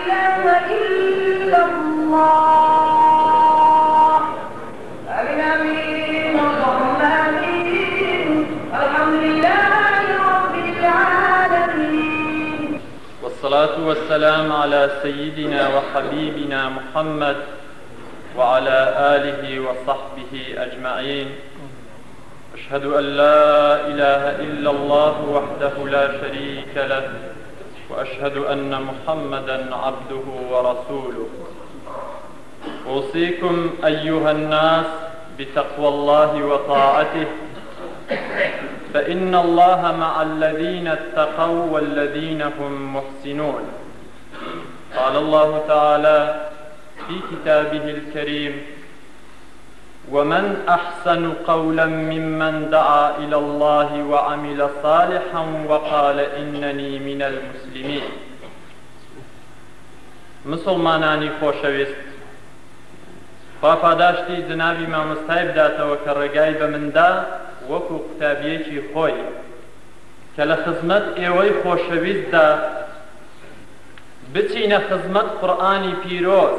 إله إلا الله الأمين الرحمن الحمد لله رب العالمين. والصلاة والسلام على سيدنا وحبيبنا محمد وعلى آله وصحبه أجمعين. أشهد أن لا إله إلا الله وحده لا شريك له، وأشهد أن محمدا عبده ورسوله. أوصيكم أيها الناس بتقوى الله وطاعته، فإن الله مع الذين اتقوا والذين هم محسنون. قال الله تعالى في كتابه الكريم: ومن أحسن قولا ممن دعا إلى الله وعمل صالحا وقال إنني من المسلمين. مسلمانانی خۆشەویست، پاداشتی جنابی مامۆستای بداتەوە کە ڕێگای بە مندا وەکو قوتابیەکی خۆی کە لە خزمەت ئێوەی خۆشەویستدا بچینە خزمەت قورئانی پیرۆز،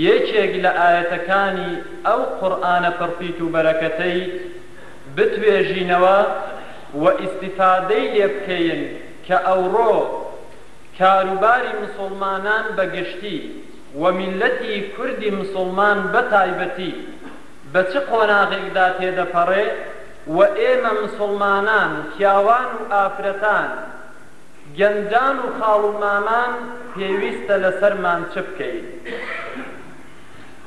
یەکێک لە ئاەتەکانی ئەو قورئانە پڕپیت و بەرەکەتەی بتوێژینەوە و ئیستیفادەی لێ بکەین کە ئەوڕۆ کاروباری مسلمانان بەگشتی و میلەتی کوردی مسلمان بەتایبەتی بە چ قۆناغێکدا تێدەپەڕێ و ئێمە مسلمانان پیاوان و ئافرەتان گەنجان و خاڵ و مامان پێویستە لەسەرمان چ بکەین.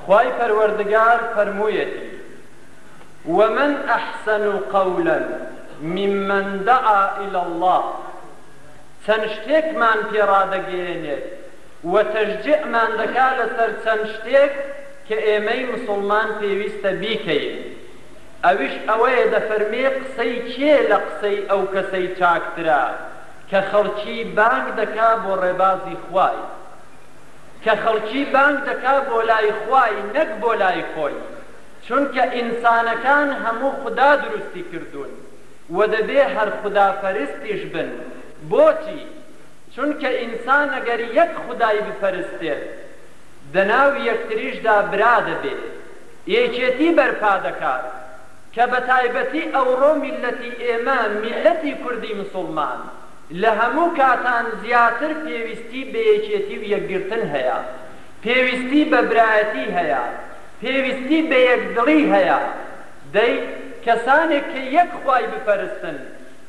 خوای پەروەردگار فەرموویەتی: ومن أحسن قولا ممن دعا إلى الله. چەند شتێکمان پێڕادەگەێنێت و تەشجیعمان دەکا لەسەر چەند شتێک کە ئێمەی مسلمان پێویستە بیکەین. ئەویش ئەوەیە دەفەرمێ قسەی کێ لە قسەی ئەو کەسەی چاکترا کە خەڵکی بانگ دەکا بۆ ڕێبازی خوای، کە خەڵکی بانگ دەکا بۆ لای خوای نەک بۆ لای خۆی، چونکە ئینسانەکان هەموو خوددا دروستی کردوون و دەبێ هەر خوداپەرستیش بن. بۆچی؟ چونکە ئینسان ئەگەر یەک خودای بپەرستێت دەناوی یەکتریشدا برا دەبێت، یەکێتی بەرپا دەکات کە بە تایبەتی ئەوڕۆ میلەتی ئێمە میلەتی کوردی مسلمان لە هەموو کاتان زیاتر پێویستی بە یەکێتی و یەکگرتن هەیە، پێویستی بە برایەتی هەیە، پێویستی بە یەکدڵی هەیە. دەی کەسانێک کە یەک خوای بپەرستن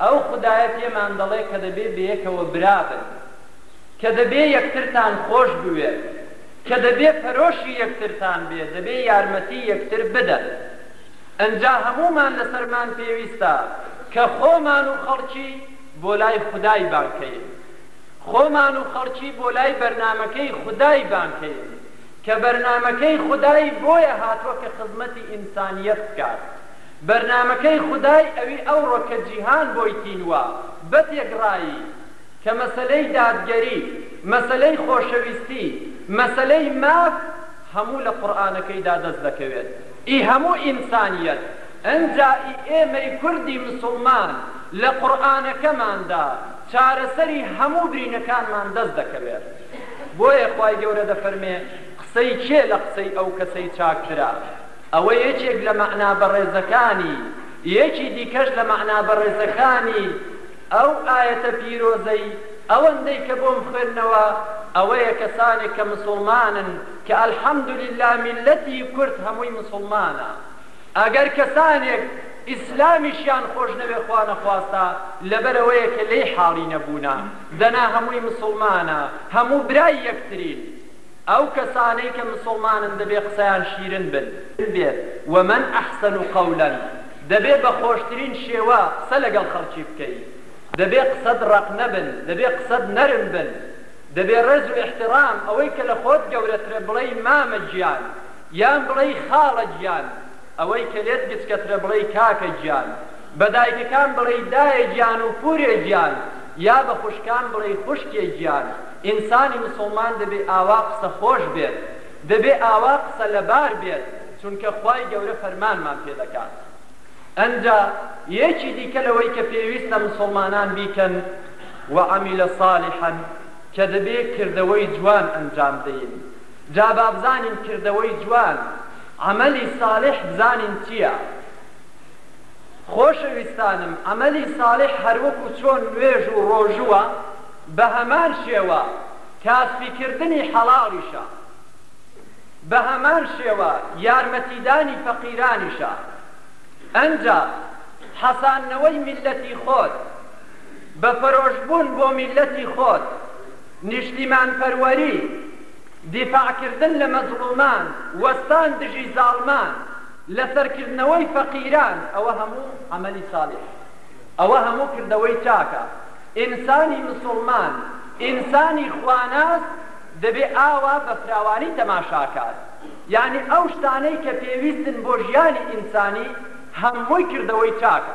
ئەو خودایە پێمان دەڵێ کە دەبێ بە یەکەوە برابن، کە دەبێ یەکترتان خۆش بوێت، کە دەبێ پەرۆشی یەکترتان بێت، دەبێ یارمەتی یەکتر بدەن. ئەنجا هەمومان لەسەرمان پێویستە کە خۆمان و خەڵکی بۆ لای خودای بانکەین، خۆمان و خەڵکی بۆ لای بەرنامەکەی خودای بانکەین کە بەرنامەکەی خودای بۆیە هاتووە کە خزمەتی ئینسانیەت بکات. بەرنامەکەی خودای ئەوی ئەوڕۆ کە جیهان بۆی تینوە بەتێکڕایی کە مەسەلەی دادگەری، مەسەلەی خۆشەویستی، مەسەلەی ماف هەموو لە قورئانەکەیدا دەست دەکەوێت. ئی هەموو ئینسانیەت ئەنجا ئی ئێمەی کوردی مسلمان لە قورئانەکەماندا چارەسەری هەموو برینەکانمان دەست دەکەوێت. بۆیە خوای گەورە دەفەرمێ قسەی کێ لە قسەی ئەو کەسەی چاکترا. ئەوە یەکێک لە مەعنا بەڕێزەکانی، یەکی دیکەش لە مەعنا بەڕێزەکانی ئەو ئاەتە پیرۆزەی ئەوەندەی کە بۆم خوێندنەوە ئەوەیە کەسانێک کە مسلمانن کە ئەلحەمدولله میلەتی کورد هەمووی مسلمانە. ئەگەر کەسانێک ئیسلامیشیان خۆش نەبێ خوا نەخواستا لەبەرەوەیە کە لێی حاڵی نەبوونا دەنا هەمووی مسلمانە، هەموو برای یەکترین. ئەو کەسانەی کە مسلمانن دەبێ قسەیان شیرن بن بێت. ومن ئەحسن قەولا، دەبێ بە خۆشترین شێوە قسە لەگەڵ خەڵکی بکەی، دەبێ قسەد ڕق نەبن، دەبێ قسەد نەرم بن، دەبێ ڕێز و احترام ئەوەی کە لە خۆت گەورەترە بڵێی مامە گیان یان بڵێی خاڵە گیان، ئەوەی کە لێت گچکەترە بڵێی کاکە گیان، بە دایکەکان بڵێی دایە گیان و پورێ گیان، یا بە خوشکان بڵێی خوشکێ گیان. ئینسانی مسلمان دەبێ ئاوا قسە خۆش بێت، دەبێ ئاوا قسە لەبار بێت، چونکە خوای گەورە فەرمانمان پێ دەکات. ئەنجا یەکی دیکە لەوەی کە پێویستە مسلمانان بیکەن وعمل صالحا، کە دەبێت کردەوەی جوان ئەنجام دەین. جا با بزانین کردەوەی جوان، عملی ساڵح بزانین چییە؟ خۆشەویستانم، عملی ساڵح هەروەکو چۆن نوێژ و ڕۆژووە بە هەمان شێوە کاسبیکردنی حەڵاڵیشە، بە هەمان شێوە یارمەتیدانی فەقیرانیشە. ئەنجا حەسانەوەی میلەتی خۆت، بە فەرۆشبوون بۆ میلەتی خۆت، نیشتیمانپەروەری، دیفاعکردن لە مەزڵومان، وەستان دژی زاڵمان، لەسەرکردنەوەی فەقیران، ئەوە هەموو عەمەلی ساڵح، ئەوە هەموو کردەوەی چاکە. ئینسانی موسڵمان، ئینسانی خواناس دەبێ ئاوا بە فراوانی تەماشاکات. یعنی ئەو شتانەی کە پێویستن بۆ ژیانی ئینسانی هەمووی کردەوەی چاکە.